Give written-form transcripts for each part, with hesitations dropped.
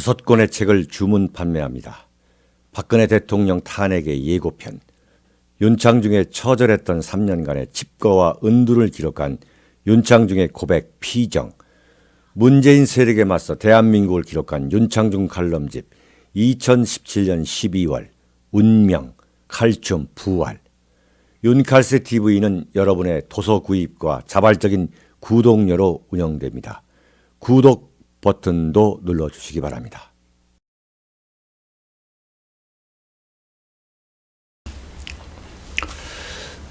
6권의 책을 주문 판매합니다. 박근혜 대통령 탄핵의 예고편, 윤창중의 처절했던 3년간의 칩거와 은두를 기록한 윤창중의 고백 피정, 문재인 세력에 맞서 대한민국을 기록한 윤창중 칼럼집 2017년 12월, 운명, 칼춤, 부활. 윤칼세 TV는 여러분의 도서 구입과 자발적인 구독료로 운영됩니다. 구독 버튼도 눌러주시기 바랍니다.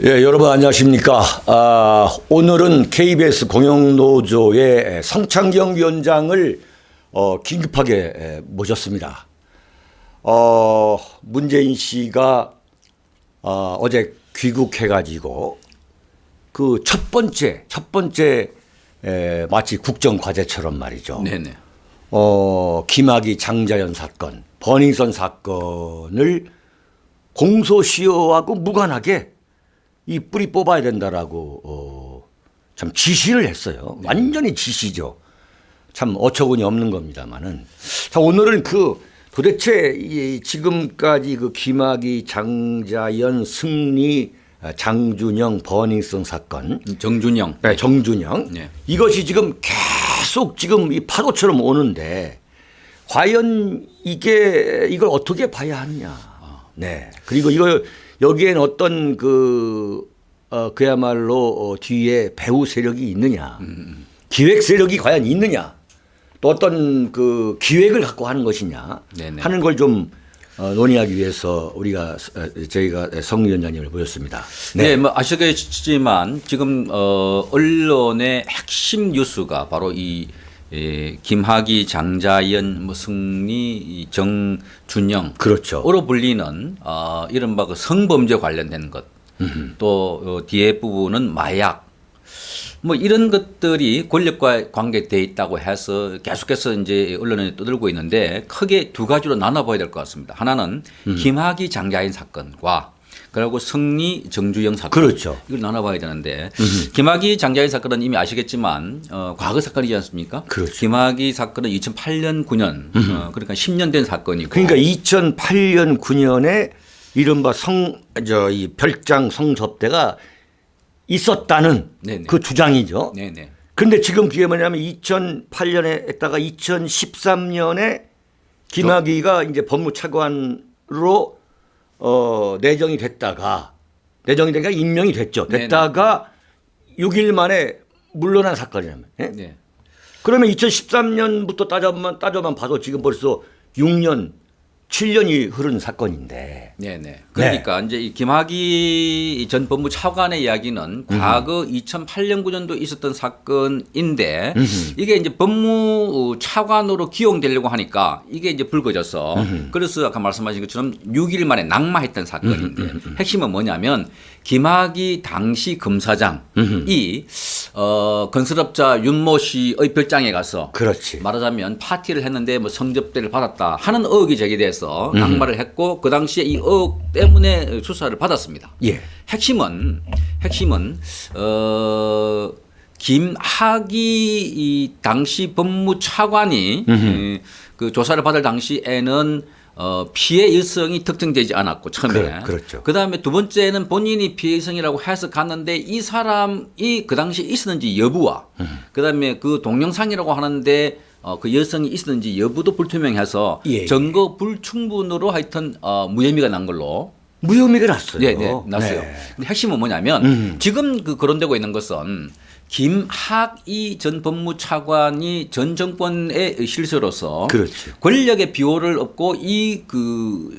예, 여러분 안녕하십니까. 오늘은 KBS 공영노조의 성창경 위원장을 긴급하게 모셨습니다. 문재인 씨가 어제 귀국해가지고 그 첫 번째 마치 국정과제처럼 말이죠. 네네. 김학의 장자연 사건, 버닝썬 사건을 공소시효하고 무관하게 이 뿌리 뽑아야 된다라고 참 지시를 했어요. 네. 완전히 지시죠. 참 어처구니 없는 겁니다만은. 자, 오늘은 도대체 지금까지 김학의, 장자연, 승리, 장준영, 버닝썬 사건, 정준영. 네, 정준영. 네. 이것이 지금 계속 지금 이 파도처럼 오는데 과연 이걸 어떻게 봐야 하느냐. 네. 그리고 여기엔 어떤 그야말로 뒤에 배후 세력이 있느냐. 기획 세력이 과연 있느냐. 또 어떤 그 기획을 갖고 하는 것이냐. 네네. 하는 걸 좀 논의하기 위해서 저희가 성 위원장님을 모셨습니다. 네, 뭐 아시겠지만 지금 언론의 핵심 뉴스가 바로 이 김학의, 장자연, 승리, 정준영, 그렇죠. 으로 불리는 이른바 그 성범죄 관련된 것, 또 뒤에 부분은 마약. 뭐 이런 것들이 권력과 관계돼 있다고 해서 계속해서 이제 언론에 떠들고 있는데 크게 두 가지로 나눠봐야 될 것 같습니다. 하나는 김학의 장자연 사건과 그리고 승리 정주영 사건. 그렇죠. 이걸 나눠봐야 되는데 김학의 장자연 사건은 이미 아시겠지만 과거 사건이지 않습니까? 그렇죠. 김학의 사건은 2008년 9년 그러니까 10년 된 사건이고. 그러니까 2008년 9년에 이른바 이 별장 성접대가 있었다는 네네. 그 주장이죠. 네네. 그런데 지금 그게 뭐냐면 2008년에 했다가 2013년에 김학의가 이제 법무차관으로 내정이 되니까 임명이 됐죠. 됐다가 6일 만에 물러난 사건이라면. 예? 네. 그러면 2013년부터 따져만 봐도 지금 벌써 6년, 7년이 흐른 사건인데. 네네. 그러니까 이제 이 김학의 전 법무차관의 이야기는 과거 2008년 9년도 있었던 사건인데 이게 이제 법무차관으로 기용되려고 하니까 이게 이제 불거져서 그래서 아까 말씀하신 것처럼 6일 만에 낙마했던 사건인데 핵심은 뭐냐면 김학의 당시 검사장이 건설업자 윤모 씨의 별장에 가서 그렇지. 말하자면 파티를 했는데 뭐 성접대를 받았다 하는 의혹이 제기돼서 낙마를 했고 그 당시에 이 의혹 때문에 수사를 받았습니다. 예. 핵심은 김학의 이 당시 법무차관이 그 조사를 받을 당시에는 피해 일성이 특정되지 않았고 처음에 그렇죠. 그다음에 두 번째는 본인이 피해 일성이라고 해서 갔는데 이 사람이 그 당시에 있었는지 여부와 그다음에 그 동영상이라고 하는데 그 여성이 있었는지 여부도 불투명해서 예. 증거 불충분으로 하여튼 무혐의가 난 걸로. 무혐의가 났어요. 네, 났어요. 네. 근데 핵심은 뭐냐면 지금 거론되고 있는 것은 김학의 전 법무차관이 전 정권의 실세로서 그렇죠. 권력의 비호를 얻고 이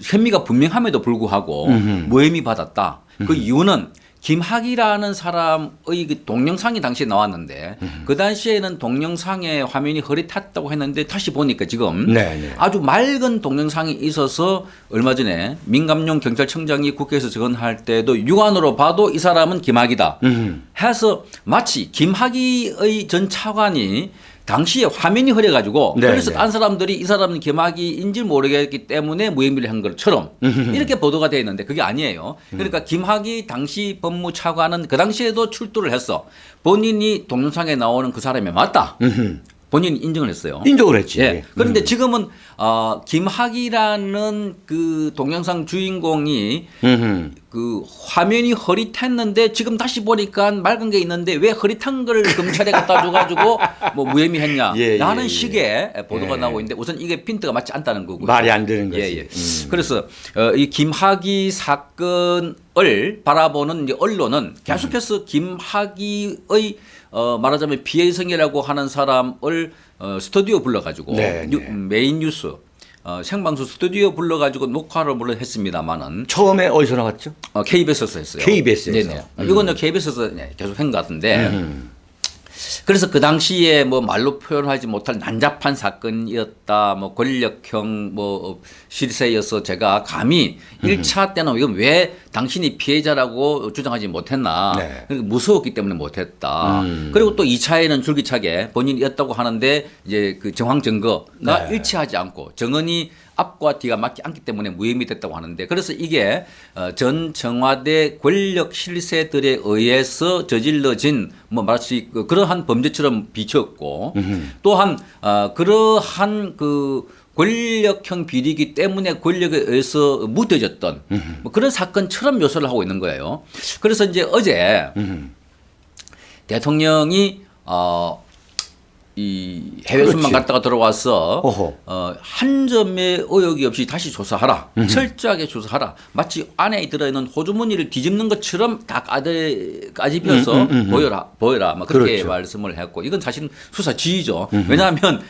혐의가 분명함에도 불구하고 무혐의 받았다. 그 이유는 김학의라는 사람의 그 동영상이 당시에 나왔는데 그 당시에는 동영상의 화면이 흐릿했다고 했는데 다시 보니까 지금 네네. 아주 맑은 동영상이 있어서 얼마 전에 민감용 경찰청장이 국회에서 증언할 때도 육안으로 봐도 이 사람은 김학의다 해서 마치 김학의의 전 차관이 당시에 화면이 흐려가지고 네, 그래서 네. 딴 사람들이 이 사람은 김학의인지 모르겠기 때문에 무혐의를 한 것처럼 이렇게 보도가 되어 있는데 그게 아니에요. 그러니까 김학의 당시 법무차관은 그 당시에도 출두를 했어. 본인이 동영상에 나오는 그 사람이 맞다. 본인이 인정을 했어요. 인정을 했지. 예. 그런데 지금은 김학이라는 그 동영상 주인공이 그 화면이 흐릿했는데 지금 다시 보니까 맑은 게 있는데 왜 흐릿한 걸 검찰에 갖다 줘가지고 뭐 무혐의했냐 라는 식의 보도가 나오고 있는데 우선 이게 핀트가 맞지 않다는 거고요. 말이 안 되는 거지. 예. 그래서 이 김학의 사건을 바라보는 이제 언론은 계속해서 김학의의 말하자면 피해성이라고 하는 사람을 스튜디오 불러가지고 메인 뉴스 생방송 스튜디오 불러가지고 녹화를 물론 했습니다만은 처음에 어디서 나왔죠? KBS에서 했어요. KBS에서. 네네. 이거는 KBS에서 계속 한 것 같은데. 그래서 그 당시에 뭐 말로 표현하지 못할 난잡한 사건이었다, 뭐 권력형 뭐 실세여서 제가 감히 1차 때는 이건 왜 당신이 피해자라고 주장하지 못했나. 그러니까 무서웠기 때문에 못했다. 그리고 또 2차에는 줄기차게 본인이었다고 하는데 이제 그 정황 증거가 일치하지 않고 정언이 앞과 뒤가 맞지 않기 때문에 무혐의 됐다고 하는데 그래서 이게 전 청와대 권력 실세들에 의해서 저질러진 뭐 마치 그러한 범죄처럼 비쳤고 또한 그러한 그 권력형 비리기 때문에 권력에 의해서 무뎌졌던 뭐 그런 사건처럼 묘사를 하고 있는 거예요. 그래서 이제 어제 대통령이 이 해외 순방 갔다가 들어와서 한 점의 의혹이 없이 다시 조사하라. 철저하게 조사하라. 마치 안에 들어있는 호주머니를 뒤집는 것처럼 다 까집혀서 보여라. 막 그렇게 말씀을 했고 이건 사실 수사 지휘죠. 왜냐하면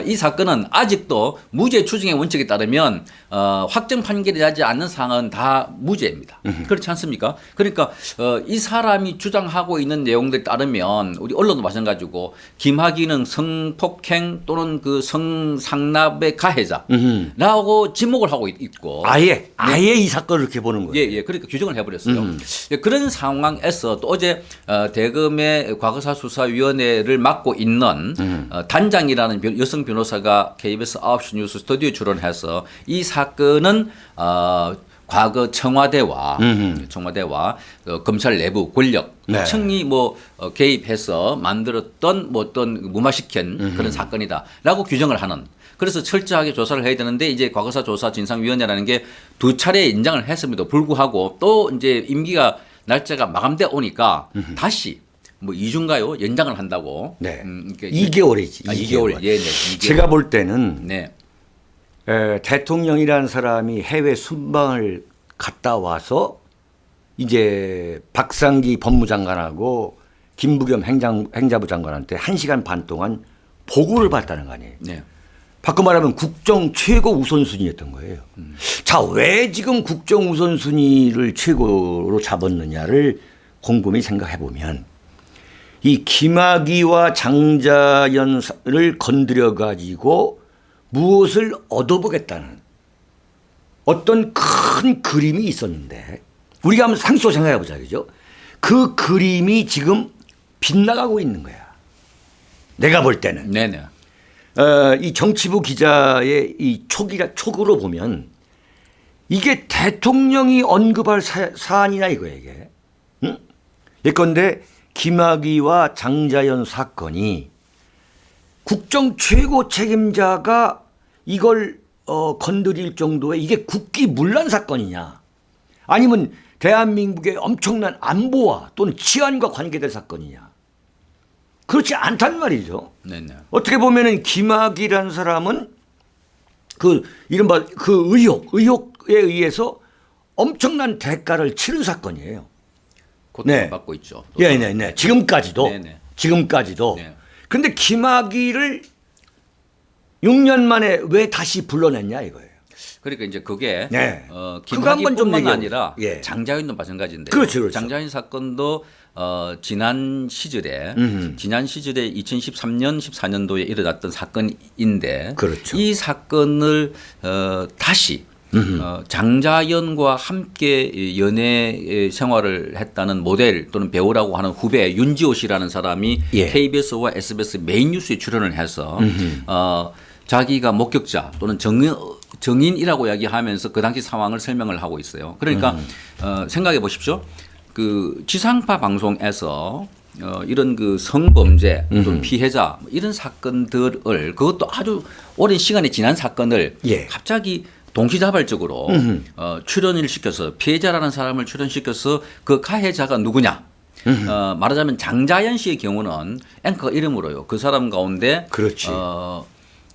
이 사건은 아직도 무죄 추정의 원칙에 따르면 확정 판결이 나지 않는 사항은 다 무죄입니다. 그렇지 않습니까? 그러니까 이 사람이 주장하고 있는 내용들에 따르면 우리 언론도 마찬가지고 김학의는 성폭행 또는 그 성상납의 가해자라고 지목을 하고 있고 아예 이 사건을 이렇게 보는 거예요. 예. 그러니까 규정을 해버렸어요. 그런 상황에서 또 어제 대검의 과거사수사위원회를 맡고 있는 단장이라는 여성 변호사가 KBS 9시 뉴스 스튜디오 출연해서 이 사건은 과거 청와대와 검찰 내부 권력 청이 뭐 개입해서 만들었던 뭐 어떤 무마시킨 그런 사건이다라고 규정을 하는. 그래서 철저하게 조사를 해야 되는데 이제 과거사 조사 진상위원회라는 게 2차례 인장을 했음에도 불구하고 또 이제 임기가 날짜가 마감돼 오니까 다시 뭐 2주인가요? 연장을 한다고. 2개월이지. 2개월. 예, 2개월. 제가 볼 때는 대통령이라는 사람이 해외 순방을 갔다 와서 이제 박상기 법무장관하고 김부겸 행자부 장관한테 1시간 반 동안 보고를 받았다는 거 아니에요. 바꿔 말하면 국정 최고 우선순위였던 거예요. 자, 왜 지금 국정 우선순위를 최고로 잡았느냐를 곰곰이 생각해 보면 이 김학의와 장자연을 건드려 가지고 무엇을 얻어보겠다는 어떤 큰 그림이 있었는데 우리가 한번 상식적으로 생각해 보자. 그죠? 그 그림이 지금 빗나가고 있는 거야. 내가 볼 때는. 이 정치부 기자의 이 촉으로 보면 이게 대통령이 언급할 사안이나 이거야 이게. 응? 예컨대 김학의와 장자연 사건이 국정 최고 책임자가 이걸 건드릴 정도의 이게 국기문란 사건이냐 아니면 대한민국의 엄청난 안보와 또는 치안과 관계될 사건이냐 그렇지 않단 말이죠. 어떻게 보면은 김학의라는 사람은 그 이른바 그 의혹에 의해서 엄청난 대가를 치른 사건이에요. 고통을 받고 있죠. 지금까지도. 그런데 김학의를 6년 만에 왜 다시 불러냈냐 이거예요. 그러니까 이제 그게 그거 한번 좀 김학의뿐만 아니라 장자연도 마찬가지인데. 그렇죠. 장자연 사건도 지난 시절에 2013년 14년도에 일어났던 사건인데 이 사건을 다시 장자연과 함께 연애 생활을 했다는 모델 또는 배우라고 하는 후배 윤지호 씨라는 사람이 KBS와 SBS 메인 뉴스에 출연을 해서 자기가 목격자 또는 정인이라고 이야기하면서 그 당시 상황을 설명을 하고 있어요. 그러니까 생각해 보십시오. 그 지상파 방송에서 이런 그 성범죄 또는 피해자 뭐 이런 사건들을 그것도 아주 오랜 시간이 지난 사건을 예. 갑자기 동시다발적으로 출연을 시켜서 피해자라는 사람을 출연시켜서 그 가해자가 누구냐. 말하자면 장자연 씨의 경우는 앵커 이름으로요. 그 사람 가운데 그렇지.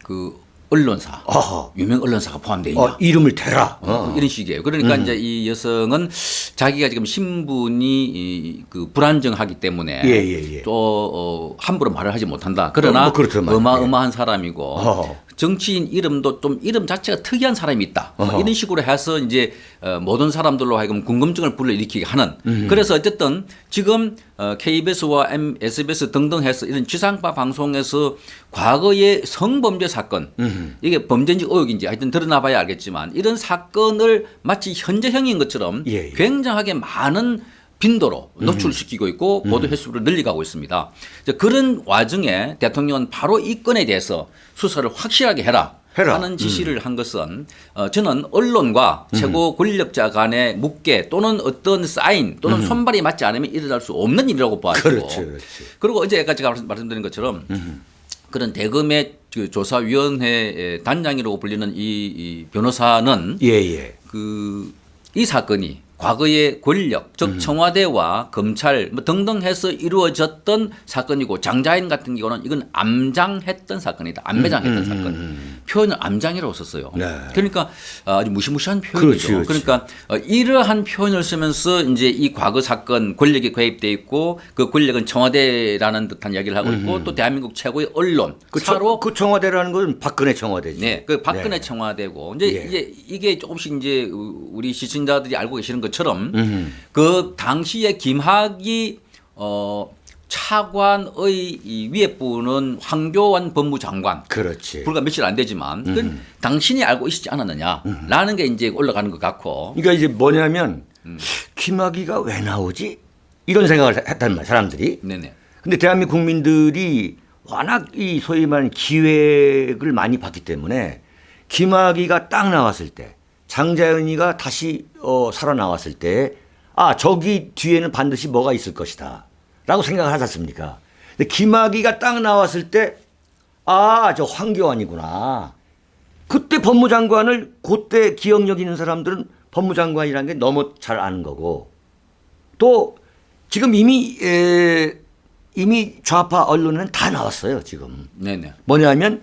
그 언론사, 어허. 유명 언론사가 포함되어 있냐. 이름을 대라. 이런 식이에요. 그러니까 이제 이 여성은 자기가 지금 신분이 그 불안정하기 때문에 예. 또 함부로 말을 하지 못한다. 그러나 뭐 그렇더만. 어마어마한 사람이고 어허. 정치인 이름도 좀 이름 자체가 특이한 사람이 있다. 이런 식으로 해서 이제 모든 사람들로 하여금 궁금증을 불러일으키게 하는. 그래서 어쨌든 지금 KBS와 SBS 등등 해서 이런 지상파 방송에서 과거의 성범죄 사건 이게 범죄인지 의혹인지 하여튼 드러나봐야 알겠지만 이런 사건을 마치 현재형인 것처럼 예. 굉장하게 많은 빈도로 노출시키고 있고 보도 횟수를 늘려가고 있습니다. 그런 와중에 대통령은 바로 이 건에 대해서 수사를 확실하게 해라. 하는 지시를 한 것은 저는 언론과 최고 권력자 간의 묵계 또는 어떤 사인 또는 손발이 맞지 않으면 일어날 수 없는 일이라고 봐지고 그렇지. 그리고 어제 제가 말씀드린 것처럼 그런 대검의 그 조사위원회 단장이라고 불리는 이 변호사는 예. 이 사건이 과거의 권력, 즉 청와대와 검찰 뭐 등등 해서 이루어졌던 사건이고 장자연 같은 경우는 이건 암장했던 사건이다. 암매장했던 사건. 표현을 암장이라고 썼어요. 네. 그러니까 아주 무시무시한 표현이죠. 그렇지. 그러니까 이러한 표현을 쓰면서 이제 이 과거 사건 권력이 개입돼 있고 그 권력은 청와대라는 듯한 이야기를 하고 있고 또 대한민국 최고의 언론 사로 그 청와대라는 건 박근혜 청와대지. 네, 그 박근혜 청와대고 이제 이게 조금씩 이제 우리 시청자들이 알고 계시는 것처럼 그 당시에 김학의 차관의 이 위에 분은 황교안 법무장관. 그렇지. 불과 며칠 안 되지만 그건 당신이 알고 있지 않았느냐라는 게 이제 올라가는 것 같고. 그러니까 이제 뭐냐면 김학의가 왜 나오지? 이런 생각을 했단 말이야 사람들이. 네네. 근데 대한민국 국민들이 워낙 이 소위 말하는 기획을 많이 봤기 때문에 김학의가 딱 나왔을 때 장자연이가 다시 살아나왔을 때 저기 뒤에는 반드시 뭐가 있을 것이다 라고 생각을 하지 않습니까? 근데 김학의가 딱 나왔을 때 저 황교안이구나. 그때 법무장관을 그때 기억력 있는 사람들은 법무장관이라는 게 너무 잘 아는 거고 또 지금 이미 좌파 언론에는 다 나왔어요 지금. 네네. 뭐냐면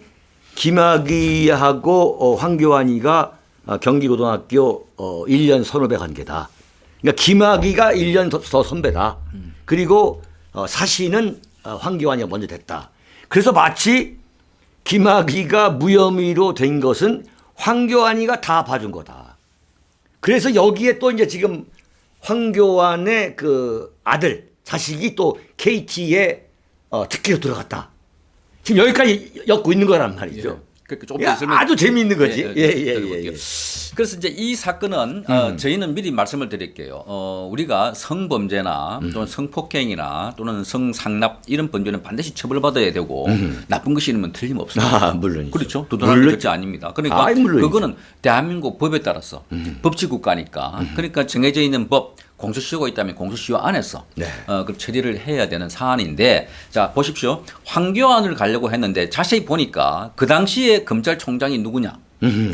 김학의하고 황교안이가 경기고등학교 1년 선후배 관계다. 그러니까 김학의가 1년 더 선배다. 그리고 사시는 황교안이가 먼저 됐다. 그래서 마치 김학의가 무혐의로 된 것은 황교안이가 다 봐준 거다. 그래서 여기에 또 이제 지금 황교안의 그 아들 자식이 또 KT에 특기로 들어갔다. 지금 여기까지 엮고 있는 거란 말이죠. 예. 그러니까 조금 더 설명. 아주 재미있는 거지. 예. 그래서 이제 이 사건은 저희는 미리 말씀을 드릴게요. 우리가 성범죄나 또는 성폭행이나 또는 성상납 이런 범죄는 반드시 처벌받아야 되고 나쁜 것이 있으면 틀림없습니다. 물론이죠. 그렇죠. 두둔하는 게 절대 아닙니다. 그러니까 그거는 대한민국 법에 따라서 법치국가니까 그러니까 정해져 있는 법 공소시효가 있다면 공소시효 안에서 그 처리를 해야 되는 사안인데 자 보십시오. 황교안을 가려고 했는데 자세히 보니까 그 당시에 검찰총장이 누구냐?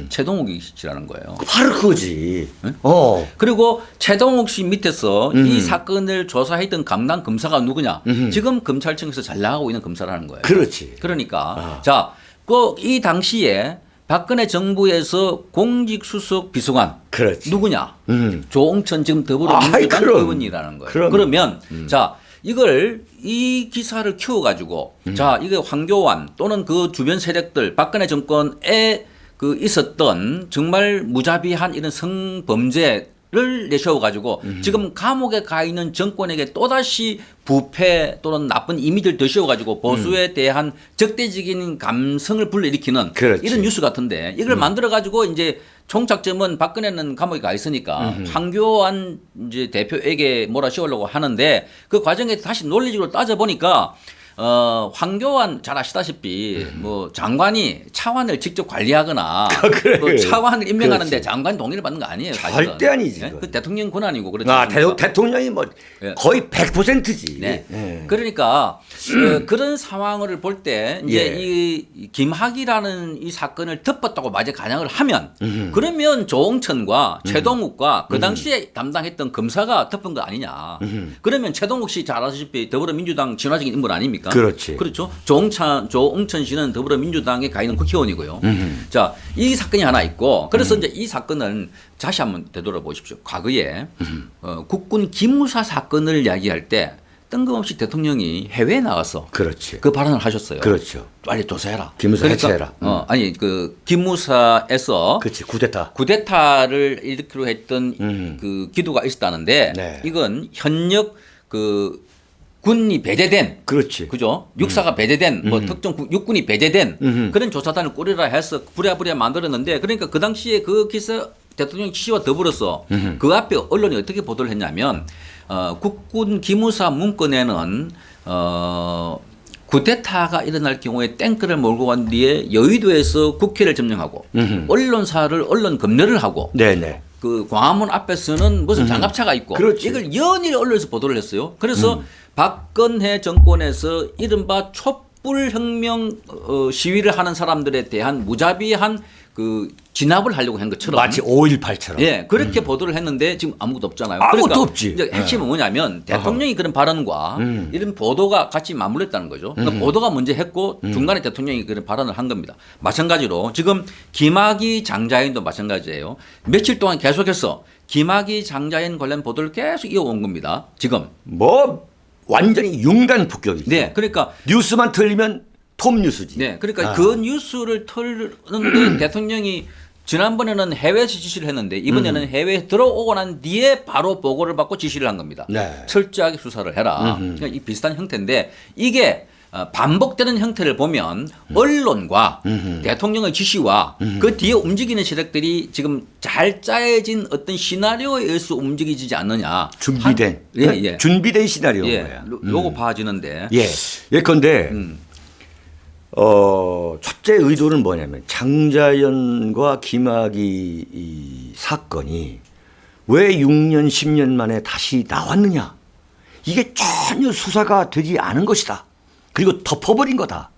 최동욱 씨라는 거예요. 바로 그거지. 네? 그리고 최동욱 씨 밑에서 이 사건을 조사했던 담당 검사가 누구냐? 지금 검찰청에서 잘 나가고 있는 검사라는 거예요. 그렇지. 그러니까 자, 그 이 당시에 박근혜 정부에서 공직수석 비서관 그렇지. 누구냐? 조홍천 지금 더불어민주당 의원이라는 거예요. 그러면 자 이걸 이 기사를 키워가지고 자 이게 황교안 또는 그 주변 세력들 박근혜 정권에 그 있었던 정말 무자비한 이런 성범죄를 내세워가지고 지금 감옥에 가 있는 정권에게 또다시 부패 또는 나쁜 이미지를 더씌워가지고 보수에 대한 적대적인 감성을 불러일으키는 그렇지. 이런 뉴스 같은데 이걸 만들어가지고 이제 총착점은 박근혜는 감옥에 가 있으니까 황교안 이제 대표에게 몰아씌우려고 하는데 그 과정에 다시 논리적으로 따져보니까 황교안 잘 아시다시피 뭐 장관이 차관을 직접 관리하거나 그래. 뭐 차관을 임명하는데 그렇지. 장관 동의를 받는 거 아니에요. 사실은. 절대 아니지, 예? 그건. 그 대통령 권한이고 그렇죠. 대통령이 뭐 예. 거의 100%지. 네. 예. 그러니까 그런 상황을 볼 때 이제 예. 이 김학이라는 이 사건을 덮었다고 마저 가정을 하면 그러면 조홍천과 최동욱과 그 당시에 담당했던 검사가 덮은 거 아니냐. 그러면 최동욱 씨 잘 아시다시피 더불어민주당 진화적인 인물 아닙니까? 그렇지. 그렇죠. 조홍천 씨는 더불어민주당에 가 있는 국회의원이고요. 자, 이 사건이 하나 있고 그래서 이제 이 사건은 다시 한번 되돌아보십시오. 과거에 국군 기무사 사건을 이야기할 때 뜬금없이 대통령이 해외에 나가서 그렇지. 그 발언을 하셨어요. 그렇죠. 빨리 조사해라. 기무사 해체해라. 아니 그 기무사에서 그렇지. 쿠데타. 쿠데타를 일으키려 했던 그 기도가 있었다는데 네. 이건 현역 그 군이 배제된 그렇지. 그죠? 육사가 배제된 뭐 특정 육군이 배제된 그런 조사단을 꾸리라 해서 부랴부랴 만들었는데 그러니까 그 당시에 그 기사 대통령 씨와 더불어서 그 앞에 언론이 어떻게 보도를 했냐면 국군 기무사 문건에는 쿠데타가 일어날 경우에 탱크를 몰고 간 뒤에 여의도에서 국회를 점령하고 언론사를 언론 검열을 하고 네네. 그 광화문 앞에서는 무슨 장갑차가 있고 그렇지. 이걸 연일 언론에서 보도를 했어요. 그래서 박근혜 정권에서 이른바 촛불혁명 시위를 하는 사람들에 대한 무자비한 그 진압을 하려고 한 것처럼 마치 5.18처럼. 예, 그렇게 보도를 했는데 지금 아무것도 없잖아요. 아무것도 그러니까 없지. 이제 핵심은 뭐냐면 대통령이 그런 발언과 이런 보도가 같이 맞물렸다는 거죠. 그러니까 보도가 먼저 했고 중간에 대통령이 그런 발언을 한 겁니다. 마찬가지로 지금 김학의 장자연도 마찬가지예요. 며칠 동안 계속해서 김학의 장자연 관련 보도를 계속 이어온 겁니다. 지금. 뭐 완전히 융단 폭격이지. 네, 그러니까 뉴스만 틀리면 톱 뉴스지. 네, 그러니까 그 뉴스를 털는데 대통령이 지난번에는 해외에서 지시를 했는데 이번에는 해외에 들어오고 난 뒤에 바로 보고를 받고 지시를 한 겁니다. 네. 철저하게 수사를 해라. 그러니까 이 비슷한 형태인데 이게 반복되는 형태를 보면 언론과 대통령의 지시와 그 뒤에 움직이는 세력들이 지금 잘 짜여진 어떤 시나리오에 의해서 움직이지 않느냐. 준비된. 예. 준비된 시나리오인 예. 거야. 요거 봐지는데. 예. 예컨대 첫째 의도는 뭐냐면 장자연과 김학의 이 사건이 왜 6년 10년 만에 다시 나왔느냐. 이게 전혀 수사가 되지 않은 것이다. 그리고 덮어버린 거다.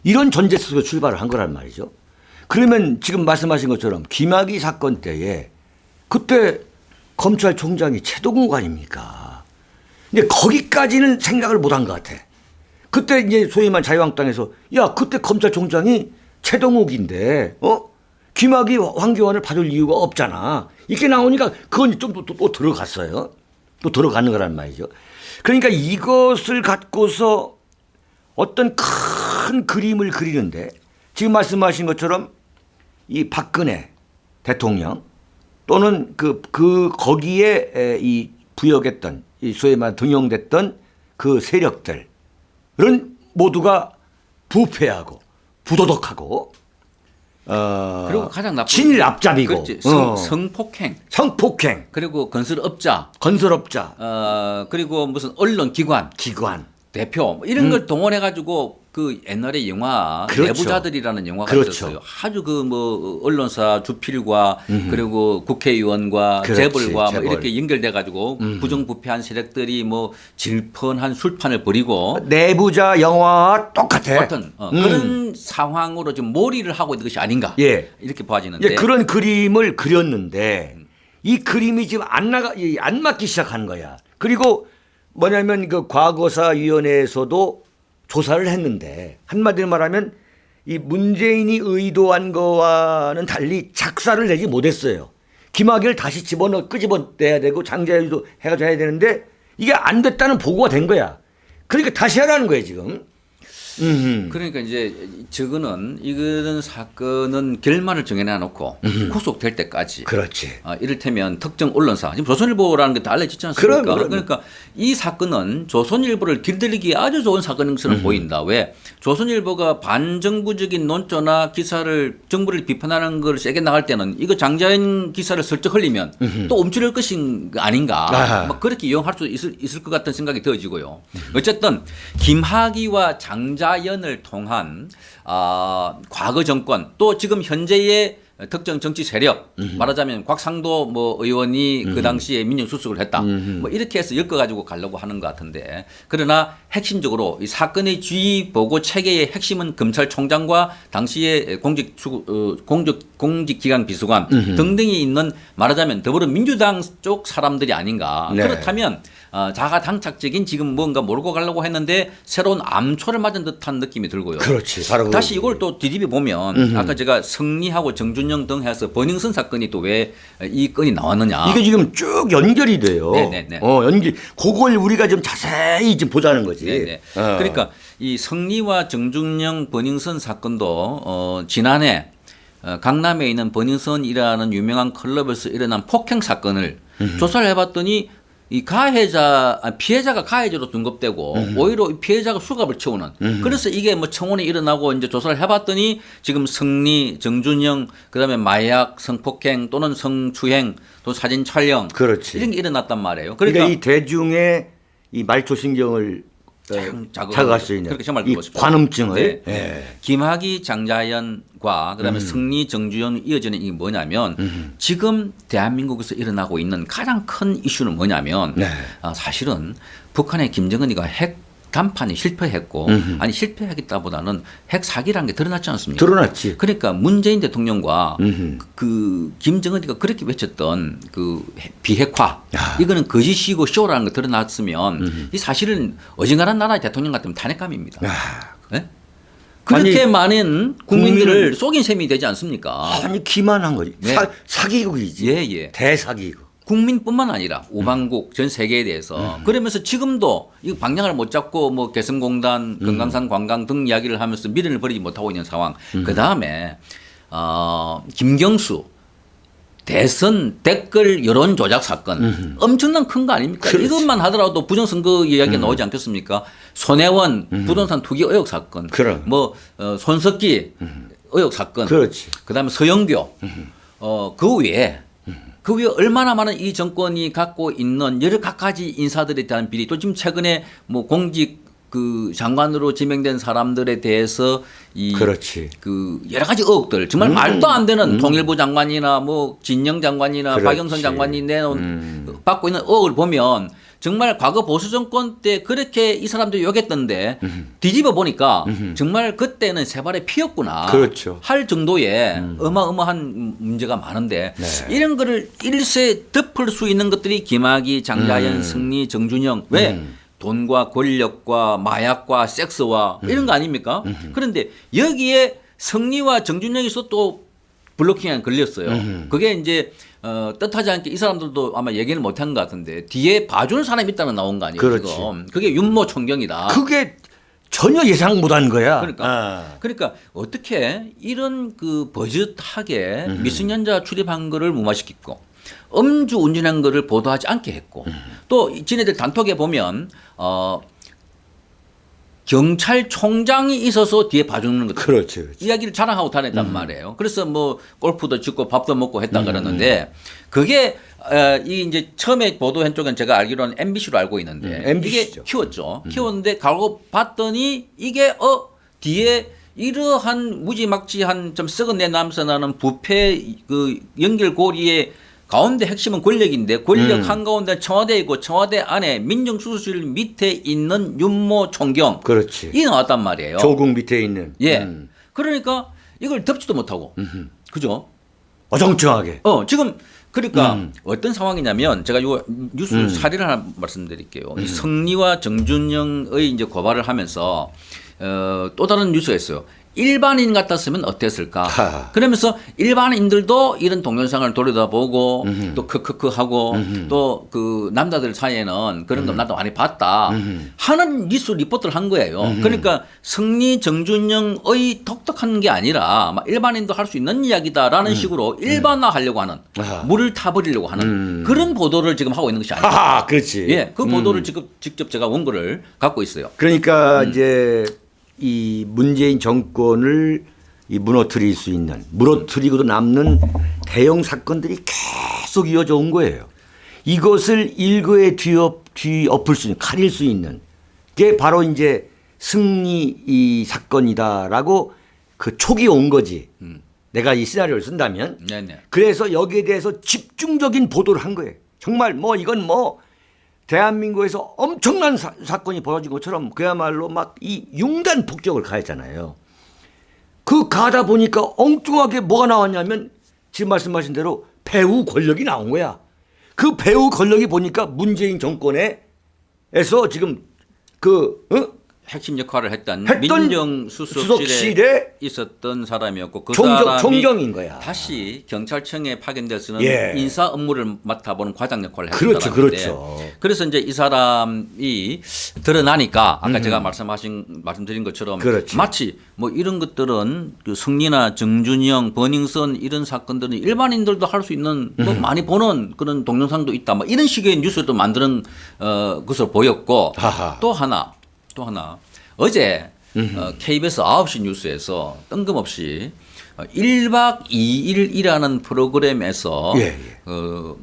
이런 전제 속에서 출발을 한 거란 말이죠. 그러면 지금 말씀하신 것처럼 김학의 사건 때에 그때 검찰총장이 최동욱 아닙니까? 근데 거기까지는 생각을 못한 것 같아. 그때 이제 소위 말하는 자유한국당에서 야 그때 검찰총장이 최동욱인데 김학의 황교안을 받을 이유가 없잖아. 이렇게 나오니까 그건 좀 또 들어갔어요. 또 들어가는 거란 말이죠. 그러니까 이것을 갖고서 어떤 큰 그림을 그리는데 지금 말씀하신 것처럼 이 박근혜 대통령 또는 거기에 이 부역했던 이 소위 말하는 등용됐던 그 세력들은 모두가 부패하고 부도덕하고 그리고 가장 나쁜 친일 앞잡이고 그렇지. 성폭행 성폭행 그리고 건설업자 건설업자 그리고 무슨 언론 기관 대표 뭐 이런 걸 동원해 가지고 그 옛날에 영화 그렇죠. 내부자들이라는 영화가 그렇죠. 있었어요. 아주 그 뭐 언론사 주필과 그리고 국회의원과 그렇지, 재벌과 뭐 재벌. 이렇게 연결돼 가지고 부정부패한 세력들이 뭐 질펀한 술판을 벌이고 내부자 영화와 똑같아. 같은 그런 상황으로 지금 몰이를 하고 있는 것이 아닌가 예. 이렇게 봐지는데 예, 그런 그림을 그렸는데 이 그림이 지금 안 맞기 시작한 거야. 그리고 뭐냐면 그 과거사위원회에서도 조사를 했는데 한마디로 말하면 이 문재인이 의도한 거와는 달리 작사를 내지 못했어요. 김학의를 다시 끄집어내야 되고 장자연도 해가지고 해야 되는데 이게 안 됐다는 보고가 된 거야. 그러니까 다시 하라는 거예요 지금. 그러니까 이제 이거는 사건은 결말을 정해놔놓고 구속될 때까지. 그렇지. 이를테면 특정 언론사 지금 조선일보라는 게 다 알려지지 않습니까? 그러니까 이 사건은 조선일보를 길들이기에 아주 좋은 사건인 것처럼 보인다. 왜? 조선일보가 반정부적인 논조나 기사를 정부를 비판하는 걸 세게 나갈 때는 이거 장자연 기사를 슬쩍 흘리면 또 움츠릴 것인 아닌가. 막 그렇게 이용할 수 있을 것 같은 생각이 들어지고요. 어쨌든 김학의와 장자연을 통한 과거 정권 또 지금 현재의 특정 정치 세력 말하자면 곽상도 뭐 의원이 그 당시에 민정수석을 했다 뭐 이렇게 해서 엮어가지고 가려고 하는 것 같은데 그러나 핵심적으로 이 사건의 지휘 보고 체계의 핵심은 검찰총장과 당시의 공직기강 비서관 등등이 있는 말하자면 더불어민주당 쪽 사람들이 아닌가. 네. 그렇다면 자가당착적인 지금 뭔가 몰고 가려고 했는데 새로운 암초를 맞은 듯한 느낌이 들고요. 그렇지. 바로 다시 이걸 또 뒤집어 보면 아까 제가 성리하고 정준영 등 해서 버닝썬 사건이 또 왜 이 건이 나왔느냐. 이게 지금 쭉 연결이 돼요. 네네네. 연결. 그걸 우리가 좀 자세히 좀 보자는 거지. 네네. 그러니까 이 성리와 정준영 버닝썬 사건도 지난해 강남에 있는 버닝썬이라는 유명한 클럽에서 일어난 폭행 사건을 조사를 해봤더니 이 피해자가 가해자로 등급되고 오히려 피해자가 수갑을 채우는 그래서 이게 뭐 청원이 일어나고 이제 조사를 해봤더니 지금 성리, 정준영 그다음에 마약, 성폭행 또는 성추행 또 사진 촬영 그렇지. 이런 게 일어났단 말이에요. 그러니까 이 대중의 이 말초신경을 자극할 수 있는 그렇게 정말 이 그것입니다. 관음증을. 네. 예. 김학의, 장자연과 그다음에 성리, 정주영 이어지는 이게 뭐냐면 지금 대한민국에서 일어나고 있는 가장 큰 이슈는 뭐냐면 네. 사실은 북한의 김정은이가 핵談판이 실패했고 아니 실패하겠다보다는 핵 사기라는 게 드러났지 않습니까? 드러났지. 그러니까 문재인 대통령과 그 김정은이가 그렇게 외쳤던 그 비핵화 이거는 거짓이고 쇼라는 거 드러났으면 이 사실은 어지간한 나라의 대통령 같으면 탄핵감입니다. 네? 그렇게 많은 국민들을 속인 셈이 되지 않습니까? 아니 기만한 거지. 네. 사기극이지. 예. 대사기극. 국민뿐만 아니라 우방국 전 세계에 대해서 그러면서 지금도 이 방향을 못 잡고 뭐 개성공단, 금강산 관광 등 이야기를 하면서 미련을 버리지 못하고 있는 상황. 그 다음에 김경수 대선 댓글 여론 조작 사건 엄청난 큰 거 아닙니까? 그렇지. 이것만 하더라도 부정선거 이야기가 나오지 않겠습니까? 손혜원 부동산 투기 의혹 사건, 그럼. 뭐 손석기 의혹 사건, 그렇지. 그다음에 서영교 그 위에 얼마나 많은 이 정권이 갖고 있는 여러 갖가지 인사들에 대한 비리 또 지금 최근에 뭐 공직 그 장관으로 지명된 사람들에 대해서 이 그렇지. 그 여러 가지 의혹들 정말 말도 안 되는 통일부 장관이나 뭐 진영 장관이나 그렇지. 박영선 장관이 내놓은 받고 있는 의혹을 보면 정말 과거 보수 정권 때 그렇게 이 사람들이 욕했던데 뒤집어 보니까 정말 그때는 세 발의 피였구나 그렇죠. 할 정도의 어마어마한 문제가 많은데 이런 거를 일세 덮을 수 있는 것들이 김학의, 장자연, 성리, 정준영 왜 돈과 권력과 마약과 섹스와 이런 거 아닙니까? 그런데 여기에 성리와 정준영에서 또 블로킹에 걸렸어요. 그게 이제 뜻하지 않게 이 사람들도 아마 얘기를 못한 것 같은데 뒤에 봐주는 사람이 있다는 나온 거 아니에요? 그렇지. 지금. 그게 윤모 총경이다. 그게 전혀 예상 못한 거야. 그러니까 어떻게 이런 그 버젓하게 미성년자 출입한 거를 무마시켰고 음주 운전한 거를 보도하지 않게 했고 또 지네들 단톡에 보면 경찰총장이 있어서 뒤에 봐주는 것 그렇지. 이야기를 자랑하고 다녔단 말이에요. 그래서 뭐 골프도 치고 밥도 먹고 했다 그러는데 그게 이 이제 처음에 보도한 쪽은 제가 알기로는 MBC로 알고 있는데 MBC죠. 이게 키웠죠. 키웠는데 가고 봤더니 이게 뒤에 이러한 무지막지한 좀 썩은 내 남서 나는 부패 그 연결고리에 가운데 핵심은 권력인데 권력 한가운데 청와대에 있고 청와대 안에 민정수석실 밑에 있는 윤모 총경. 그렇지. 이 나왔단 말이에요. 조국 밑에 있는. 예. 그러니까 이걸 덮지도 못하고. 그죠? 어정쩡하게. 지금 그러니까 어떤 상황이냐면 제가 요 뉴스 사례를 하나 말씀드릴게요. 이 성리와 정준영의 이제 고발을 하면서 또 다른 뉴스가 있어요. 일반인 같았으면 어땠을까? 하. 그러면서 일반인들도 이런 동영상을 돌려다보고 또 크크크 하고 또 그 남자들 사이에는 그런 거 나도 많이 봤다 하는 뉴스 리포트를 한 거예요. 그러니까 승리 정준영의 독특한 게 아니라 막 일반인도 할 수 있는 이야기다라는 식으로 일반화하려고 하는 아하. 물을 타버리려고 하는 그런 보도를 지금 하고 있는 것이 아니에요. 하하, 그렇지. 예, 그 보도를 직접 제가 원고를 갖고 있어요. 그러니까 이제 이 문재인 정권을 이 무너뜨릴 수 있는, 무너뜨리고도 남는 대형 사건들이 계속 이어져 온 거예요. 이것을 일거에 뒤엎을 수 있는, 가릴 수 있는 게 바로 이제 승리 이 사건이다라고 그 촉이 온 거지. 내가 이 시나리오를 쓴다면. 네네. 그래서 여기에 대해서 집중적인 보도를 한 거예요. 정말 뭐 이건 뭐 대한민국에서 엄청난 사건이 벌어진 것처럼 그야말로 막 이 융단 폭격을 가했잖아요. 그 가다 보니까 엉뚱하게 뭐가 나왔냐면 지금 말씀하신 대로 배후 권력이 나온 거야. 그 배후 권력이 보니까 문재인 정권에서 지금 그 핵심 역할을 했던 했던 민정수석실에 수석실에 있었던 사람이었고 그 총경, 사람이 총경인 거야. 다시 경찰청에 파견돼서는 예. 인사 업무를 맡아보는 과장 역할을 했던 그렇죠, 사람인데 그렇죠. 그래서 이제 이 사람이 드러나니까 아까 제가 말씀드린 것처럼 그렇지. 마치 뭐 이런 것들은 그 승리나 정준영, 버닝썬 이런 사건들은 일반인들도 할 수 있는 뭐 많이 보는 그런 동영상도 있다. 뭐 이런 식의 뉴스도 만드는 것으로 보였고 하하. 또 하나 어제 KBS 9시 뉴스에서 뜬금없이 1박 2일이라는 프로그램에서 예, 예.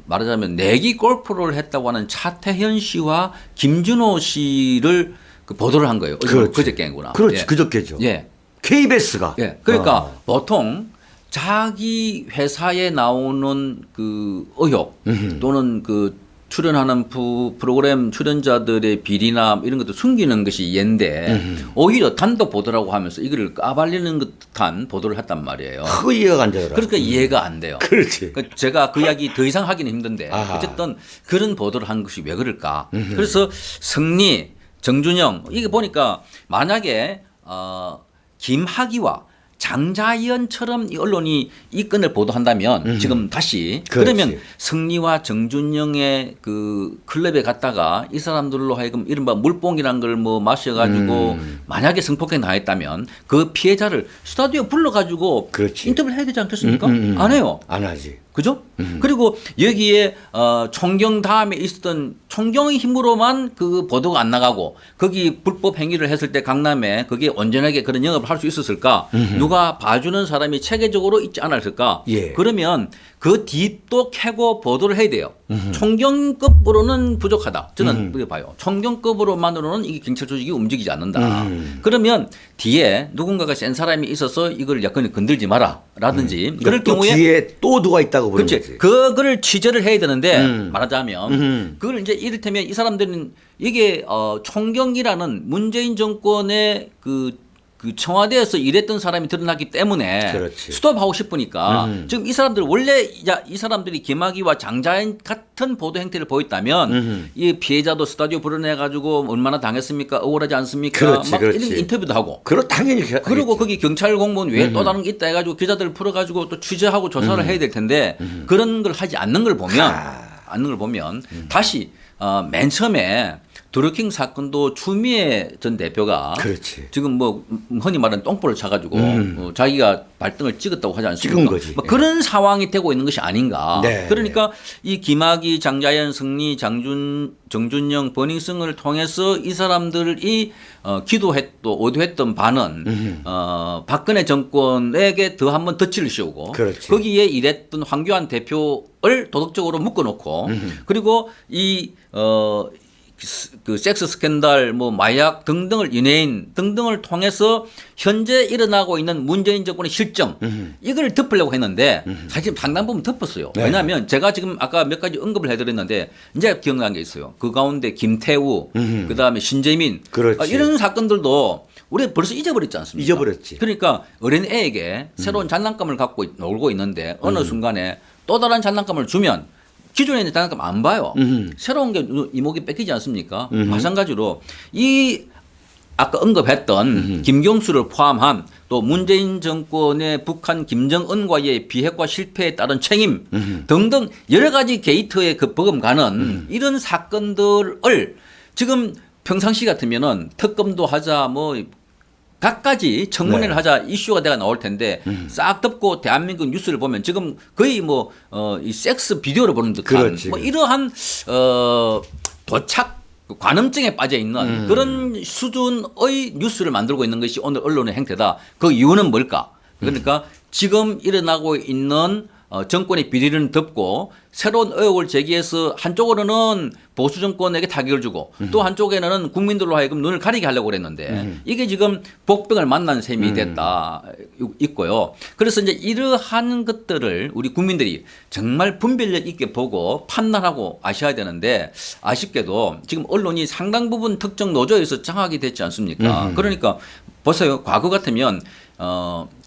말하자면 내기 골프를 했다고 하는 차태현 씨와 김준호 씨를 그 보도를 한 거예요. 그렇지. 그저께구나. 그렇지. 예. 그저께죠. 예. KBS가. 예. 그러니까 보통 자기 회사에 나오는 그 의혹 또는 그 출연하는 프로그램 출연자들의 비리나 이런 것도 숨기는 것이 예인데 오히려 단독 보도라고 하면서 이거를 까발리는 듯한 보도를 했단 말이에요. 이해가 안 되더라. 그러니까 이해가 안 돼요. 그렇지. 그러니까 제가 그 이야기 더 이상 하기는 힘든데 아하. 어쨌든 그런 보도를 한 것이 왜 그럴까? 그래서 승리, 정준영 이게 보니까 만약에 김학의와 장자연처럼 이 언론이 이 건을 보도한다면 지금 다시 그렇지. 그러면 승리와 정준영의 그 클럽에 갔다가 이 사람들로 하여금 이른바 물뽕이란 걸 뭐 마셔가지고 만약에 성폭행 당했다면 그 피해자를 스타디오 불러가지고 그렇지. 인터뷰를 해야 되지 않겠습니까? 안 해요. 안 하지. 그죠? 그리고 여기에 총경 다음에 있었던 총경의 힘으로만 그 보도가 안 나가고 거기 불법 행위를 했을 때 강남에 그게 온전하게 그런 영업을 할 수 있었을까? 누가 봐주는 사람이 체계적으로 있지 않았을까? 예. 그러면 그 뒷도 캐고 보도를 해야 돼요. 총경급으로는 부족하다. 저는 그렇게 봐요. 총경급으로만으로는 이게 경찰 조직이 움직이지 않는다. 그러면 뒤에 누군가가 센 사람이 있어서 이걸 약간 건들지 마라. 라든지 그럴 또 경우에 뒤에 또 누가 있다고 보는 그렇지. 거지. 그거를 취재를 해야 되는데 말하자면 그걸 이제 이를테면 이 사람들은 이게 총경이라는 문재인 정권의 그 청와대에서 일했던 사람이 드러났기 때문에 그렇지. 스톱하고 싶으니까 지금 이 사람들 원래 이 사람들이 김학의와 장자연 같은 보도 행태를 보였다면 이 피해자도 스타디오 불러내가지고 얼마나 당했습니까? 억울하지 않습니까? 그렇지, 막 그렇지. 이런 인터뷰도 하고. 당연히 그리고 거기 경찰 공무원 외에 또 다른 게 있다 해가지고 기자들을 풀어가지고 또 취재하고 조사를 해야 될 텐데 그런 걸 하지 않는 걸 보면 다시 맨 처음에 드루킹 사건도 추미애 전 대표가 그렇지. 지금 뭐 흔히 말하는 똥볼을 차가지고 자기가 발등을 찍었다고 하지 않습니까? 찍은 거지. 뭐 그런 상황이 되고 있는 것이 아닌가. 네. 그러니까 이 김학의, 장자연, 승리, 정준영, 버닝썬을 통해서 이 사람들이 기도했던 오도했던 바는 박근혜 정권에게 더 한번 덫을 씌우고 그렇지. 거기에 일했던 황교안 대표를 도덕적으로 묶어놓고 그리고 그 섹스 스캔들, 뭐 마약 등등을 연예인 등등을 통해서 현재 일어나고 있는 문재인 정권의 실정 이걸 덮으려고 했는데 사실 상당 부분 덮었어요. 네. 왜냐하면 제가 지금 아까 몇 가지 언급을 해드렸는데 이제 기억나는 게 있어요. 그 가운데 김태우, 그 다음에 신재민 그렇지. 이런 사건들도 우리 벌써 잊어버렸지 않습니까? 잊어버렸지. 그러니까 어린애에게 새로운 장난감을 갖고 놀고 있는데 어느 순간에 또 다른 장난감을 주면 기존에 있는 장난감 안 봐요. 새로운 게 이목이 뺏기지 않습니까? 마찬가지로 이 아까 언급했던 김경수를 포함한 또 문재인 정권의 북한 김정은과의 비핵화 실패에 따른 책임 등등 여러 가지 게이트에 그 버금가는 이런 사건들을 지금 평상시 같으면은 특검도 하자 뭐 각가지 청문회를 네. 하자 이슈가 돼가 나올 텐데 싹 덮고 대한민국 뉴스를 보면 지금 거의 뭐 이 섹스 비디오를 보는 듯한 그렇지. 뭐 이러한 도착 관음증에 빠져 있는 그런 수준의 뉴스를 만들고 있는 것이 오늘 언론의 행태다. 그 이유는 뭘까? 그러니까 지금 일어나고 있는 정권의 비리를 덮고 새로운 의혹을 제기해서 한쪽으로는 보수 정권에게 타격을 주고 또 한쪽에는 국민들로 하여금 눈을 가리게 하려고 그랬는데 이게 지금 복병을 만난 셈이 됐다 있고요. 그래서 이제 이러한 것들을 우리 국민들이 정말 분별력 있게 보고 판단하고 아셔야 되는데 아쉽게도 지금 언론이 상당 부분 특정 노조에서 장악이 됐지 않습니까? 그러니까 보세요. 과거 같으면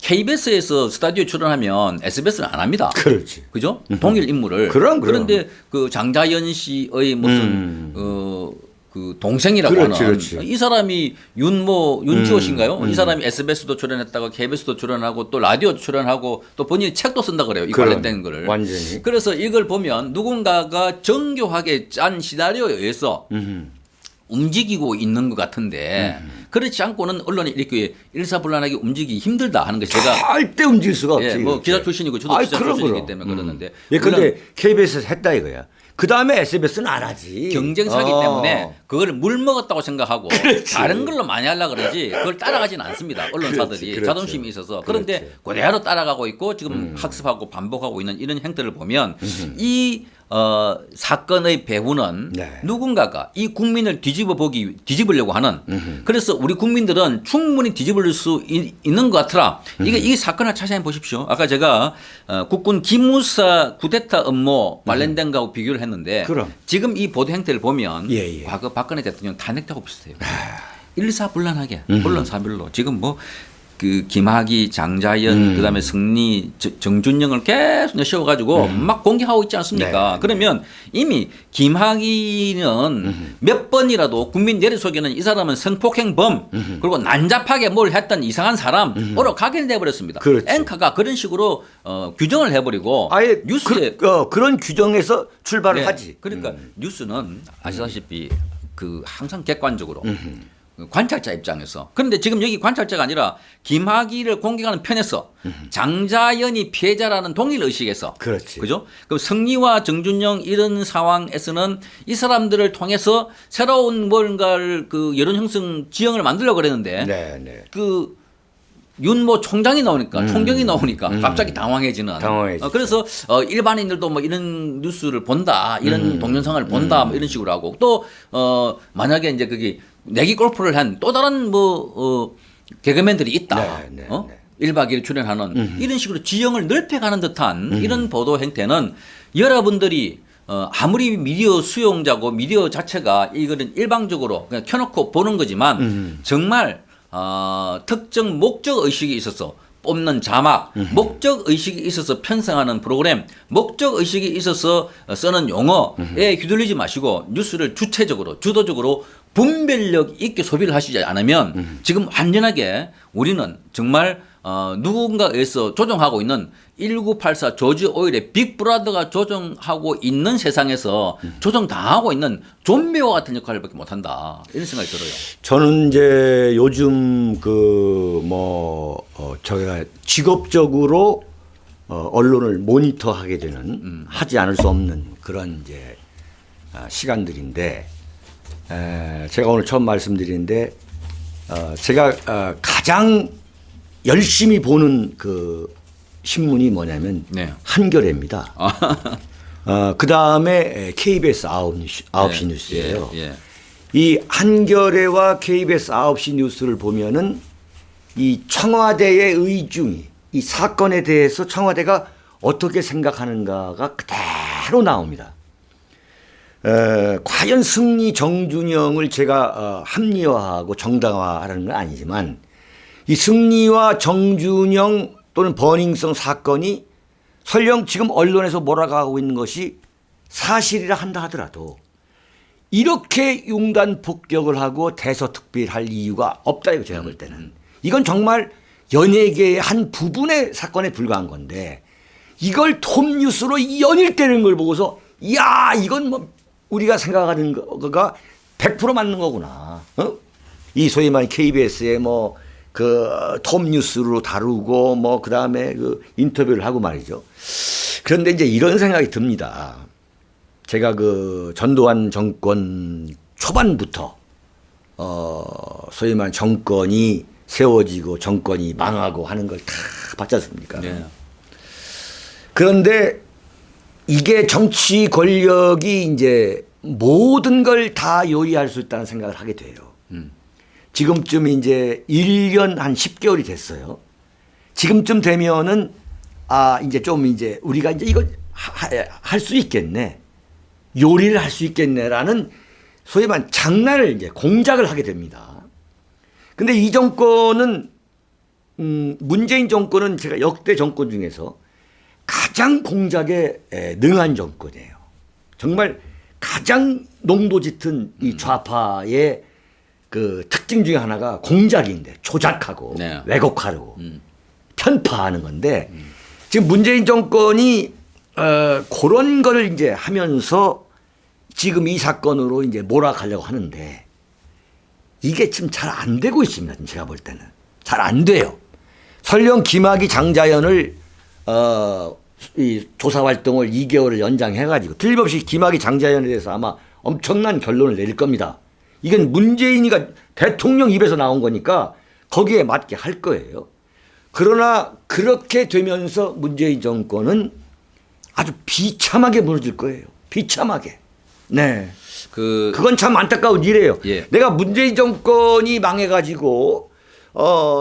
KBS에서 스타디오에 출연하면 SBS는 안 합니다. 그렇지. 그죠? 동일 인물을. 그럼. 그런데 그 장자연 씨의 무슨 그 동생이라고 그렇지, 하는 그렇지. 이 사람이 윤지호 씨인가요? 이 사람이 SBS도 출연했다가 KBS도 출연하고 또 라디오도 출연하고 또 본인이 책도 쓴다 그래요. 이 관련된 거를. 완전히. 그래서 이걸 보면 누군가가 정교하게 짠 시나리오에 의해서 움직이고 있는 것 같은데 그렇지 않고는 언론이 이렇게 일사불란하게 움직이기 힘들다 하는 것이 제가 절대 움직일 수가 없지. 예, 뭐 그렇게. 기자 출신이고 저도 아이, 기자 그럼, 출신이기 그럼. 때문에 그러는데 예, 물론 근데 KBS에서 했다 이거야. 그 다음에 SBS는 안 하지. 경쟁사기 때문에 그걸 물 먹었다고 생각하고 그렇지. 다른 걸로 많이 하려고 그러지 그걸 따라가지는 않습니다. 언론사들이 그렇지. 자존심이 있어서 그런데 그렇지. 그대로 따라가고 있고 지금 학습하고 반복하고 있는 이런 행태를 보면 이 사건의 배후는 네. 누군가가 이 국민을 뒤집으려고 하는 그래서 우리 국민들은 충분히 뒤집을 수 있는 것 같더라. 이게 이 사건을 자세히 보십시오. 아까 제가 국군 기무사 쿠데타 업무 관련된 거하고 비교를 했는데 그럼. 지금 이 보도 행태를 보면 예, 예. 과거 박근혜 대통령 탄핵하고 비슷해요. 일사불란하게 언론사별로 지금 뭐 그 김학의, 장자연, 그다음에 승리, 정준영을 계속 내세워가지고 막 공개하고 있지 않습니까? 네. 그러면 이미 김학의는 몇 번이라도 국민 내리속에는 이 사람은 성폭행범 그리고 난잡하게 뭘 했던 이상한 사람으로 각인돼 버렸습니다. 그렇지. 앵커가 그런 식으로 규정을 해버리고 아예 뉴스에 그런 규정에서 출발을 네. 하지. 그러니까 뉴스는 아시다시피 그 항상 객관적으로 관찰자 입장에서 그런데 지금 여기 관찰자가 아니라 김학의를 공격하는 편에서 장자연이 피해자라는 동일 의식에서 그렇지. 그죠? 그럼 승리와 정준영 이런 상황에서는 이 사람들을 통해서 새로운 뭔가를 그 여론 형성 지형을 만들려고 그랬는데 네, 네. 그 윤모 총장이 나오니까 총경이 나오니까 갑자기 당황해지는. 당황해지죠. 그래서 일반인들도 뭐 이런 뉴스를 본다, 이런 동영상을 본다, 뭐 이런 식으로 하고 또 만약에 이제 그게 내기 골프를 한 또 다른 뭐 개그맨들이 있다. 네, 네, 네. 1박 2일 출연하는 이런 식으로 지형을 넓혀가는 듯한 이런 보도 행태는 여러분들이 아무리 미디어 수용자고 미디어 자체가 이거는 일방적으로 그냥 켜놓고 보는 거지만 정말 특정 목적 의식이 있어서 뽑는 자막, 목적 의식이 있어서 편성하는 프로그램, 목적 의식이 있어서 쓰는 용어에 휘둘리지 마시고 뉴스를 주도적으로 분별력 있게 소비를 하시지 않으면 지금 완전하게 우리는 정말 누군가에서 조종하고 있는 1984 조지 오일의 빅브라더가 조종하고 있는 세상에서 조종당하고 있는 좀비와 같은 역할밖에 못한다. 이런 생각이 들어요. 저는 이제 요즘 저희가 직업적으로 언론을 모니터하게 되는 하지 않을 수 없는 그런 이제 시간들인데 제가 오늘 처음 말씀드리는데 제가 가장 열심히 보는 그 신문이 뭐냐면 네. 한겨레입니다. 그 다음에 KBS 9시 뉴스예요. 예. 이 한겨레와 KBS 9시 뉴스를 보면은 이 청와대의 의중이 이 사건에 대해서 청와대가 어떻게 생각하는가가 그대로 나옵니다. 과연 승리 정준영을 제가 합리화하고 정당화하라는 건 아니지만 이 승리와 정준영 또는 버닝썬 사건이 설령 지금 언론에서 몰아가고 있는 것이 사실이라 한다 하더라도 이렇게 융단 폭격을 하고 대서특필할 이유가 없다 이거 제가 볼 때는. 이건 정말 연예계의 한 부분의 사건에 불과한 건데 이걸 톱뉴스로 연일되는 걸 보고서 이야 이건 뭐 우리가 생각하는 거가 100% 맞는 거구나. 어? 이 소위 말하는 KBS의 뭐 그 톱뉴스로 다루고 뭐 그다음에 그 인터뷰를 하고 말이죠. 그런데 이제 이런 생각이 듭니다. 제가 그 전두환 정권 초반부터 소위 말하는 정권이 세워지고 정권이 망하고 하는 걸 다 봤지 않습니까? 네. 그런데 이게 정치 권력이 이제 모든 걸 다 요리할 수 있다는 생각을 하게 돼요. 지금쯤 이제 1년 한 10개월이 됐어요. 지금쯤 되면은 이제 좀 이제 우리가 이제 이걸 할 수 있겠네. 요리를 할 수 있겠네라는 소위 말하는 장난을 이제 공작을 하게 됩니다. 근데 이 정권은 문재인 정권은 제가 역대 정권 중에서 가장 공작에 능한 정권이에요. 정말 가장 농도 짙은 이 좌파의 그 특징 중에 하나가 공작인데 조작하고 네. 왜곡하고 편파하는 건데 지금 문재인 정권이 그런 거를 이제 하면서 지금 이 사건으로 이제 몰아가려고 하는데 이게 지금 잘 안 되고 있습니다. 제가 볼 때는 잘 안 돼요. 설령 김학의 장자연을 이 조사 활동을 2개월을 연장해가지고 틀림없이 김학의 장자연에 대해서 아마 엄청난 결론을 내릴 겁니다. 이건 문재인이가 대통령 입에서 나온 거니까 거기에 맞게 할 거예요. 그러나 그렇게 되면서 문재인 정권은 아주 비참하게 무너질 거예요. 비참하게. 네. 그건 참 안타까운 일이에요. 예. 내가 문재인 정권이 망해가지고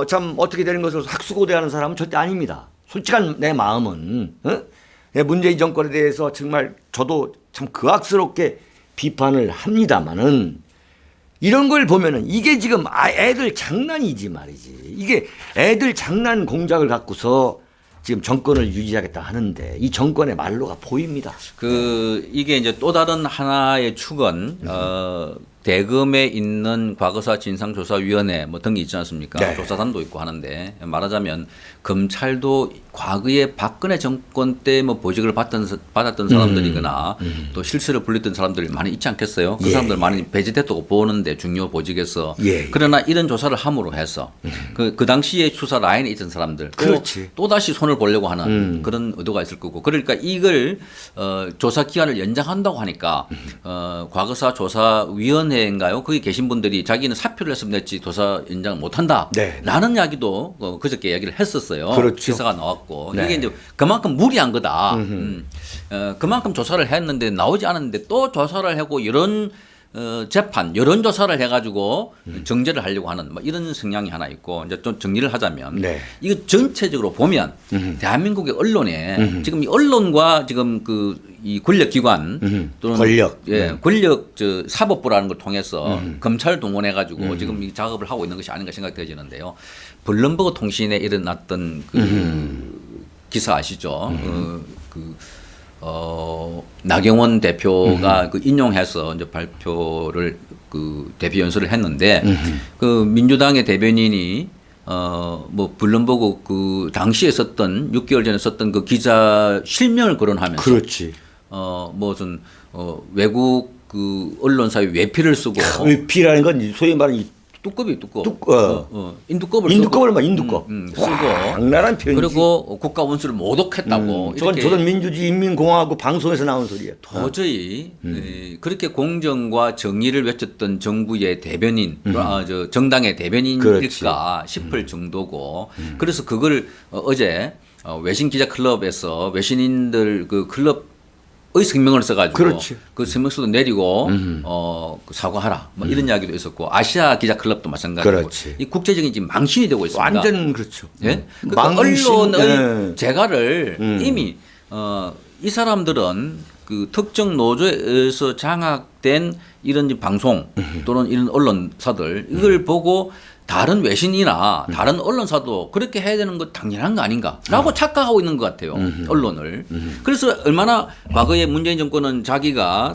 참 어떻게 되는 것을 학수고대하는 사람은 절대 아닙니다. 솔직한 내 마음은 문재인 정권에 대해서 정말 저도 참 그악스럽게 비판을 합니다만은 이런 걸 보면은 이게 지금 애들 장난이지 말이지. 이게 애들 장난 공작을 갖고서 지금 정권을 유지하겠다 하는데 이 정권의 말로가 보입니다. 이게 이제 또 다른 하나의 축은 대검에 있는 과거사 진상조사위원회 뭐 등이 있지 않습니까? 네. 조사단도 있고 하는데 말하자면 검찰도 과거에 박근혜 정권 때 뭐 보직을 받았던 사람들이거나 또 실세를 불렸던 사람들이 많이 있지 않겠어요? 그 예. 사람들 많이 배제됐다고 보는데 중요 보직에서 예. 그러나 이런 조사를 함으로 해서 그 당시에 수사 라인에 있던 사람들 그렇지. 또 다시 손을 보려고 하는 그런 의도가 있을 거고 그러니까 이걸 조사 기간을 연장한다고 하니까 과거사 조사위원회인가요? 거기 계신 분들이 자기는 사표를 했으면 냈지 조사 연장을 못한다. 네. 라는 이야기도 그저께 이야기를 했었어요. 그렇죠. 기사가 나왔고 네. 이게 이제 그만큼 무리한 거다. 그만큼 조사를 했는데 나오지 않았는데 또 조사를 하고 이런 재판, 여론 조사를 해가지고 정제를 하려고 하는 뭐 이런 성향이 하나 있고 이제 좀 정리를 하자면 네. 이거 전체적으로 보면 대한민국의 언론에 지금 이 언론과 지금 이 권력기관 또는 권력 사법부라는 걸 통해서 검찰 동원해가지고 지금 이 작업을 하고 있는 것이 아닌가 생각되어지는데요. 블룸버그 통신에 일어났던 기사 아시죠? 나경원 대표가 인용해서 이제 발표를 대표 연설을 했는데 민주당의 대변인이 뭐 블룸버그 당시에 썼던 6개월 전에 썼던 그 기자 실명을 거론하면서 그렇지. 무슨 외국 언론사의 외피를 쓰고 외피라는 건 소위 말하는 두껍이 인두껍을 쓰고 악랄한 표현이지. 그리고 국가 원수를 모독했다고. 저건 조선민주주의 인민공화국 방송에서 나온 소리야. 도저히 그렇게 공정과 정의를 외쳤던 정부의 대변인, 정당의 대변인일까 싶을 정도고. 그래서 그걸 어제 외신 기자 클럽에서 외신인들 클럽 의 성명을 써가지고 그렇지. 그 성명서도 내리고 사과하라 뭐 이런 이야기도 있었고 아시아 기자 클럽도 마찬가지고 그렇지. 이 국제적인 지금 망신이 되고 있습니다. 완전 그렇죠. 예? 그러니까 언론의 재갈을 이미 이 사람들은 그 특정 노조에서 장악된 이런 방송 또는 이런 언론사들 이걸 보고 다른 외신이나 다른 언론사도 그렇게 해야 되는 거 당연한 거 아닌가라고 착각하고 있는 것 같아요. 언론을. 그래서 얼마나 과거에 문재인 정권은 자기가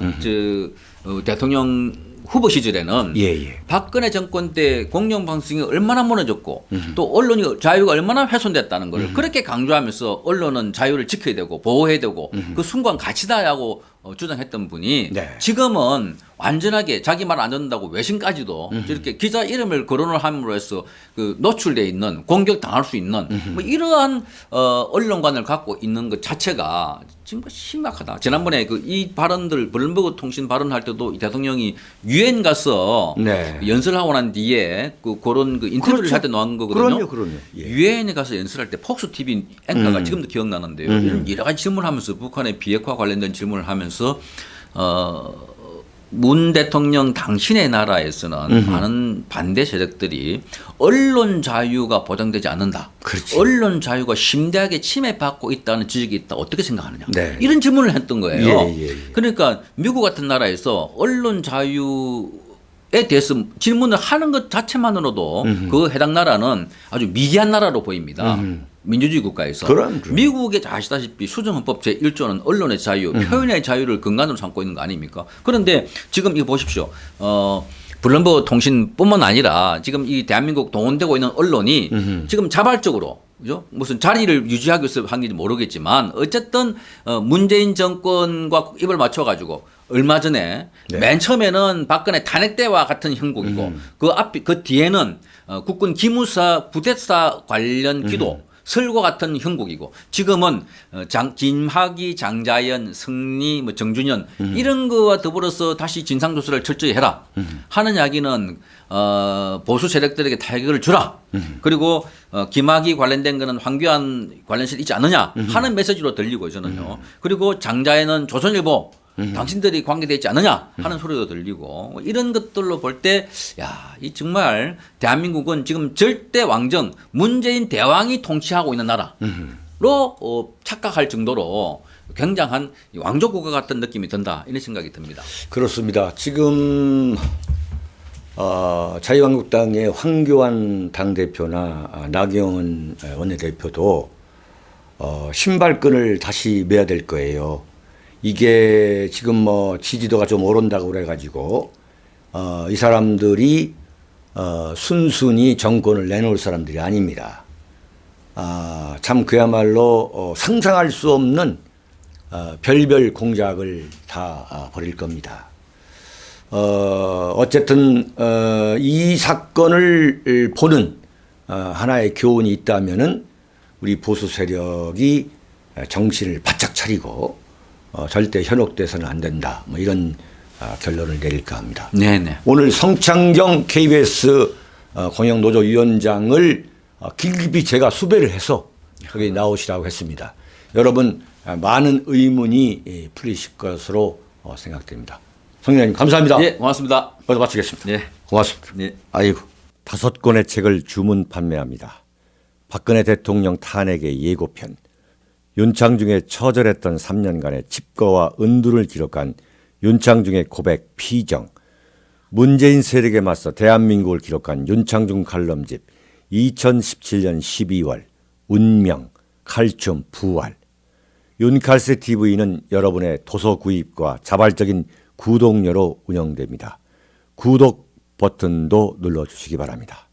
대통령 후보 시절에는 예. 박근혜 정권 때 공영방송이 얼마나 무너졌고 또 언론이 자유가 얼마나 훼손됐다는 걸 그렇게 강조하면서 언론은 자유를 지켜야 되고 보호해야 되고 그 순간 가치다라고 주장했던 분이 네. 지금은 완전하게 자기 말 안 듣는다고 외신까지도 이렇게 기자 이름을 거론을 함으로 해서 그 노출돼 있는 공격 당할 수 있는 뭐 이러한 언론관을 갖고 있는 것 자체가 지금 심각하다. 지난번에 그 이 발언들 블룸버그 통신 발언할 때도 이 대통령이 유엔 가서 네. 연설하고 난 뒤에 그런 그 인터뷰를 그렇죠. 할 때 나온 거거든요. 그럼요. 예. 유엔에 가서 연설할 때 폭스 TV 앵커가 지금도 기억나는데요. 이런 여러 가지 질문하면서 북한의 비핵화 관련된 질문을 하면서 문 대통령 당신의 나라에서는 많은 반대 세력들이 언론 자유가 보장되지 않는다. 그렇지. 언론 자유가 심대하게 침해받고 있다는 지적이 있다. 어떻게 생각하느냐. 네. 이런 질문을 했던 거예요. 예. 그러니까 미국 같은 나라에서 언론 자유에 대해서 질문을 하는 것 자체만으로도 그 해당 나라는 아주 미개한 나라로 보입니다. 민주주의 국가에서. 그럼. 미국에 아시다시피 수정헌법 제1조는 언론의 자유, 표현의 자유를 근간으로 삼고 있는 거 아닙니까? 그런데 지금 이거 보십시오. 블룸버그 통신뿐만 아니라 지금 이 대한민국 동원되고 있는 언론이 지금 자발적으로 그죠? 무슨 자리를 유지하기 위해서 한 건지 모르겠지만 어쨌든 문재인 정권과 입을 맞춰가지고 얼마 전에 네. 맨 처음에는 박근혜 탄핵 때와 같은 형국이고 그 뒤에는 국군 기무사 부대사 관련 기도 설과 같은 형국이고 지금은 김학의, 장자연, 승리, 뭐 정준현 이런 거와 더불어서 다시 진상조사를 철저히 해라 하는 이야기는 보수 세력들에게 타격을 주라 그리고 김학의 관련된 거는 황교안 관련실이 있지 않느냐 하는 메시지로 들리고 저는요. 그리고 장자연은 조선일보 당신들이 관계되어 있지 않느냐 하는 소리도 들리고 이런 것들로 볼 때 야, 이 정말 대한민국은 지금 절대 왕정 문재인 대왕이 통치하고 있는 나라로 착각할 정도로 굉장한 왕족국가 같은 느낌이 든다 이런 생각이 듭니다. 그렇습니다. 지금 자유한국당의 황교안 당대표나 나경원 원내대표도 신발끈을 다시 매야 될 거예요. 이게 지금 뭐 지지도가 좀 오른다고 그래가지고 이 사람들이 순순히 정권을 내놓을 사람들이 아닙니다. 참 그야말로 상상할 수 없는 별별 공작을 다 벌일 겁니다. 어쨌든 이 사건을 보는 하나의 교훈이 있다면은 우리 보수 세력이 정신을 바짝 차리고 절대 현혹돼서는 안 된다. 뭐 이런 결론을 내릴까 합니다. 네네. 오늘 성창경 KBS 공영노조위원장을 길게 제가 수배를 해서 여기 나오시라고 했습니다. 여러분 많은 의문이 풀리실 것으로 생각됩니다. 성위원님 감사합니다. 네, 고맙습니다. 여기서 마치겠습니다. 네. 고맙습니다. 네. 아이고 5권의 책을 주문 판매합니다. 박근혜 대통령 탄핵의 예고편, 윤창중의 처절했던 3년간의 칩거와 은두를 기록한 윤창중의 고백 피정, 문재인 세력에 맞서 대한민국을 기록한 윤창중 칼럼집 2017년 12월, 운명, 칼춤, 부활. 윤칼세 TV는 여러분의 도서 구입과 자발적인 구독료로 운영됩니다. 구독 버튼도 눌러주시기 바랍니다.